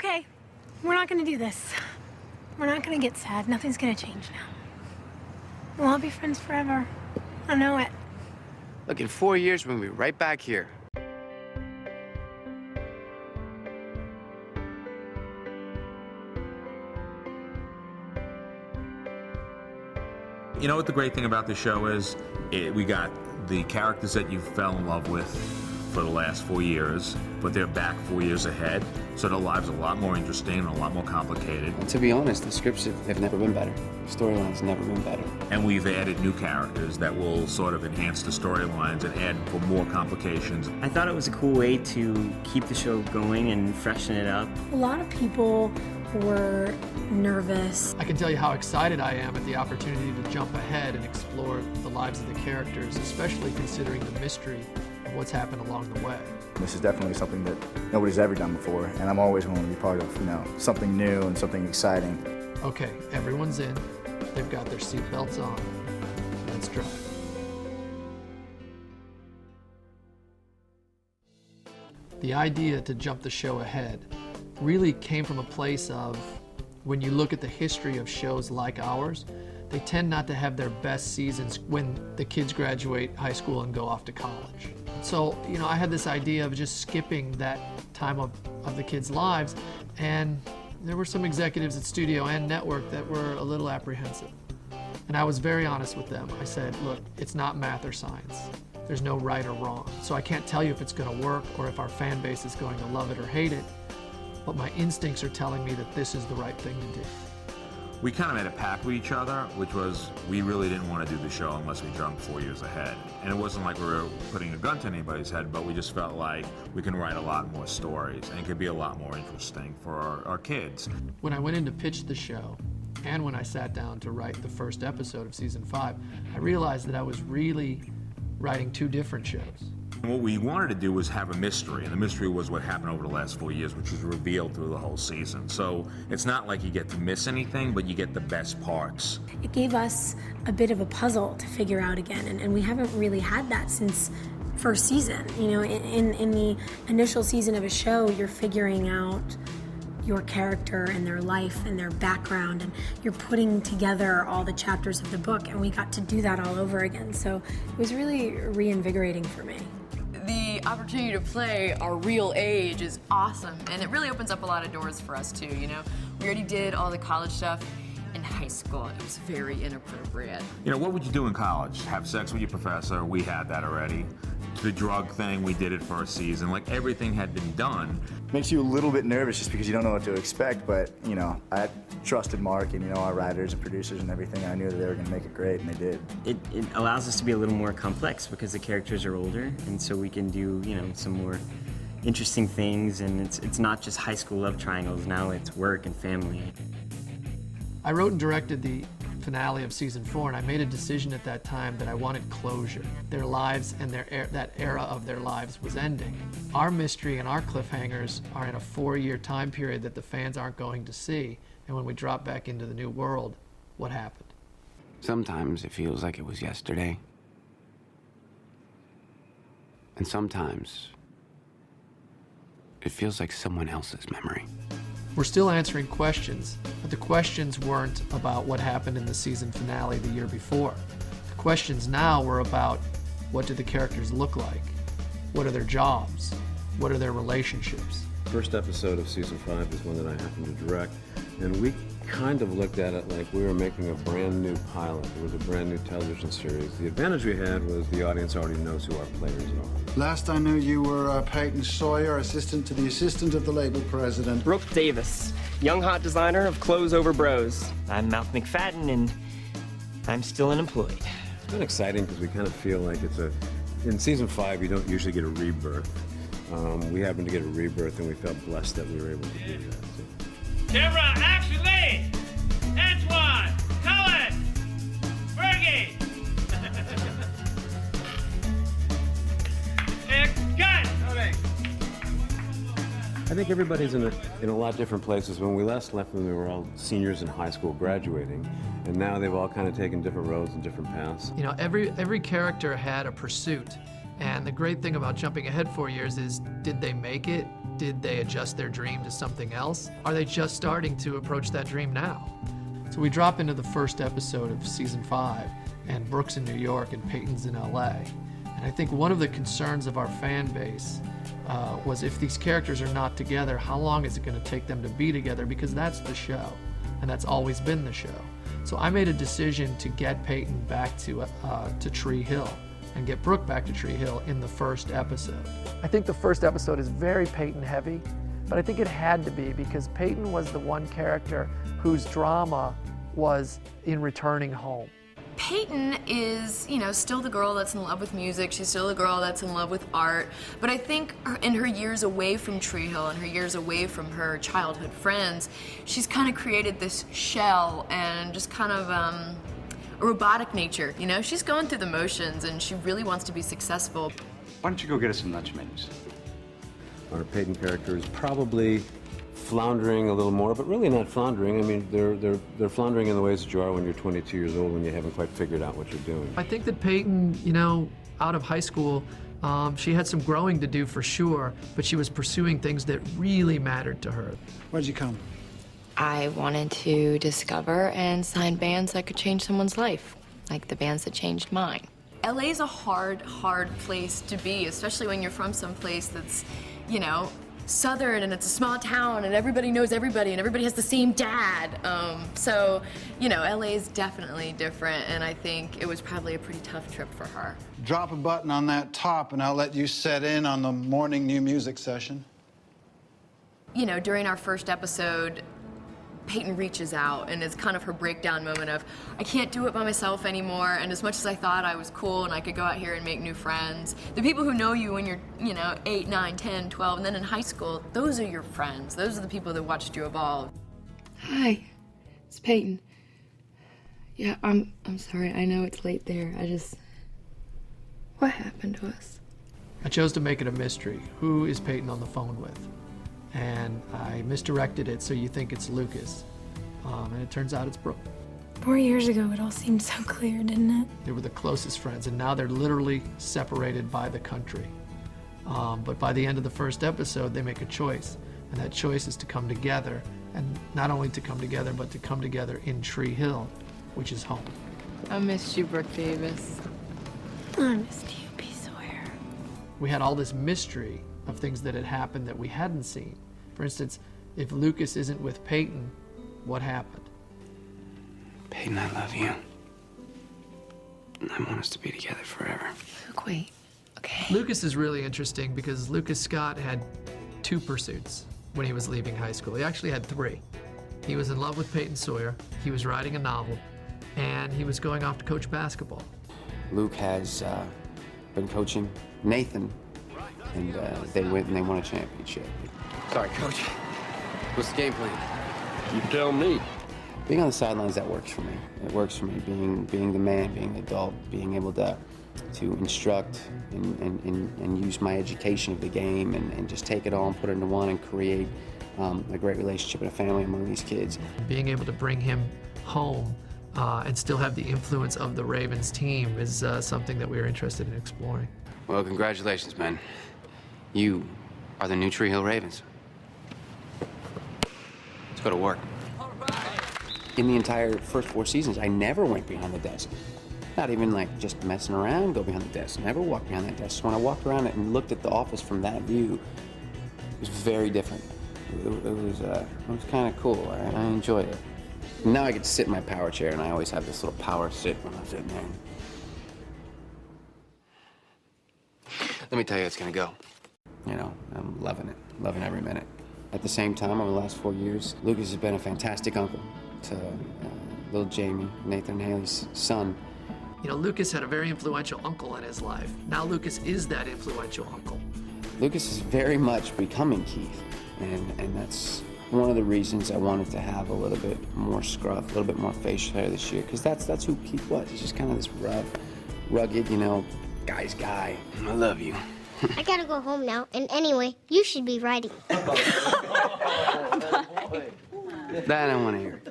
Okay, we're not gonna do this. We're not gonna get sad. Nothing's gonna change now. We'll all be friends forever. I know it. Look, in 4 years, we're gonna be right back here. You know what the great thing about the show is? We got the characters that you fell in love with for the last 4 years, but they're back 4 years ahead, so their lives are a lot more interesting and a lot more complicated. And to be honest, the scripts have never been better. The storyline's never been better. And we've added new characters that will sort of enhance the storylines and add for more complications. I thought it was a cool way to keep the show going and freshen it up. A lot of people were nervous. I can tell you how excited I am at the opportunity to jump ahead and explore the lives of the characters, especially considering the mystery of what's happened along the way. This is definitely something that nobody's ever done before, and I'm always willing to be part of, something new and something exciting. Okay, everyone's in. They've got their seatbelts on. Let's drive. The idea to jump the show ahead really came from a place of, when you look at the history of shows like ours, they tend not to have their best seasons when the kids graduate high school and go off to college. So, I had this idea of just skipping that time of the kids' lives, and there were some executives at studio and network that were a little apprehensive. And I was very honest with them. I said, look, it's not math or science. There's no right or wrong. So I can't tell you if it's going to work or if our fan base is going to love it or hate it, but my instincts are telling me that this is the right thing to do. We kind of made a pact with each other, which was we really didn't want to do the show unless we jumped 4 years ahead. And it wasn't like we were putting a gun to anybody's head, but we just felt like we can write a lot more stories and it could be a lot more interesting for our kids. When I went in to pitch the show, and when I sat down to write the first episode of season 5, I realized that I was really writing 2 different shows. What we wanted to do was have a mystery, and the mystery was what happened over the last 4 years, which was revealed through the whole season. So it's not like you get to miss anything, but you get the best parts. It gave us a bit of a puzzle to figure out again, and we haven't really had that since first season. In the initial season of a show, you're figuring out your character and their life and their background, and you're putting together all the chapters of the book, and we got to do that all over again. So it was really reinvigorating for me. The opportunity to play our real age is awesome, and it really opens up a lot of doors for us too. We already did all the college stuff in high school. It was very inappropriate. What would you do in college? Have sex with your professor? We had that already. The drug thing, we did it for a season. Like, everything had been done. Makes you a little bit nervous just because you don't know what to expect, but, I trusted Mark and, our writers and producers and everything. I knew that they were going to make it great, and they did. It allows us to be a little more complex because the characters are older, and so we can do, some more interesting things, and it's not just high school love triangles. Now it's work and family. I wrote and directed the finale of season 4, and I made a decision at that time that I wanted closure. Their lives and that era of their lives was ending. Our mystery and our cliffhangers are in a 4-year time period that the fans aren't going to see, and when we drop back into the new world, what happened? Sometimes it feels like it was yesterday. And sometimes it feels like someone else's memory. We're still answering questions, but the questions weren't about what happened in the season finale the year before. The questions now were about, what do the characters look like? What are their jobs? What are their relationships? First episode of season 5 is one that I happened to direct, and we kind of looked at it like we were making a brand new pilot. It was a brand new television series. The advantage we had was the audience already knows who our players are. Last I knew, you were Peyton Sawyer, assistant to the assistant of the label president. Brooke Davis, young hot designer of Clothes Over Bros. I'm Malcolm McFadden, and I'm still unemployed. It's been exciting because we kind of feel like in season 5, you don't usually get a rebirth. We happened to get a rebirth, and we felt blessed that we were able to do that. So. Camera, action, lead! Antoine, Cullen, Fergie! Cut! I think everybody's in a lot different places. When we last left them, they were all seniors in high school graduating, and now they've all kind of taken different roads and different paths. Every character had a pursuit, and the great thing about jumping ahead 4 years is, did they make it? Did they adjust their dream to something else? Are they just starting to approach that dream now? So we drop into the first episode of season 5, and Brooke's in New York and Peyton's in LA. And I think one of the concerns of our fan base was if these characters are not together, how long is it going to take them to be together? Because that's the show, and that's always been the show. So I made a decision to get Peyton back to Tree Hill and get Brooke back to Tree Hill in the first episode. I think the first episode is very Peyton heavy, but I think it had to be because Peyton was the one character whose drama was in returning home. Peyton is, still the girl that's in love with music. She's still the girl that's in love with art. But I think in her years away from Tree Hill and her years away from her childhood friends, she's kind of created this shell and just kind of a robotic nature. She's going through the motions and she really wants to be successful. Why don't you go get us some lunch menus? Our Peyton character is probably floundering a little more, but really not floundering. I mean, they're floundering in the ways that you are when you're 22 years old when you haven't quite figured out what you're doing. I think that Peyton, out of high school, she had some growing to do for sure, but she was pursuing things that really mattered to her. Why'd you come? I wanted to discover and sign bands that could change someone's life, like the bands that changed mine. LA's a hard place to be, especially when you're from some place that's, Southern and it's a small town and everybody knows everybody and everybody has the same dad. So, LA is definitely different, and I think it was probably a pretty tough trip for her. Drop a button on that top and I'll let you set in on the morning new music session. During our first episode, Peyton reaches out, and it's kind of her breakdown moment of, I can't do it by myself anymore, and as much as I thought I was cool and I could go out here and make new friends, the people who know you when you're, 8, 9, 10, 12, and then in high school, those are your friends. Those are the people that watched you evolve. Hi, it's Peyton. Yeah, I'm sorry, I know it's late there. What happened to us? I chose to make it a mystery. Who is Peyton on the phone with? And I misdirected it so you think it's Lucas. And it turns out it's Brooke. 4 years ago, it all seemed so clear, didn't it? They were the closest friends, and now they're literally separated by the country. But by the end of the first episode, they make a choice, and that choice is to come together, and not only to come together, but to come together in Tree Hill, which is home. I missed you, Brooke Davis. I missed you, P. Sawyer. We had all this mystery of things that had happened that we hadn't seen. For instance, if Lucas isn't with Peyton, what happened? Peyton, I love you. And I want us to be together forever. Luke, wait. Okay. Lucas is really interesting because Lucas Scott had 2 pursuits when he was leaving high school. He actually had 3. He was in love with Peyton Sawyer, he was writing a novel, and he was going off to coach basketball. Luke has been coaching Nathan, and they went and they won a championship. Sorry, Coach. What's the game plan? You tell me. Being on the sidelines, that works for me. It works for me, being the man, being the adult, being able to instruct and use my education of the game and just take it all and put it into one and create a great relationship and a family among these kids. Being able to bring him home and still have the influence of the Ravens team is something that we are interested in exploring. Well, congratulations, man. You are the new Tree Hill Ravens. Let's go to work. In the entire first 4 seasons, I never went behind the desk. Not even like just messing around, go behind the desk. Never walked behind that desk. So when I walked around it and looked at the office from that view, it was very different. It was kind of cool. I enjoyed it. Now I get to sit in my power chair, and I always have this little power sit when I'm sitting there. Let me tell you how it's gonna go. I'm loving it, loving every minute. At the same time, over the last 4 years, Lucas has been a fantastic uncle to little Jamie, Nathan and Haley's son. Lucas had a very influential uncle in his life. Now Lucas is that influential uncle. Lucas is very much becoming Keith, and that's one of the reasons I wanted to have a little bit more scruff, a little bit more facial hair this year, because that's who Keith was. He's just kind of this rough, rugged, guy's guy. I love you. I gotta go home now, and anyway, you should be writing. That I don't want to hear.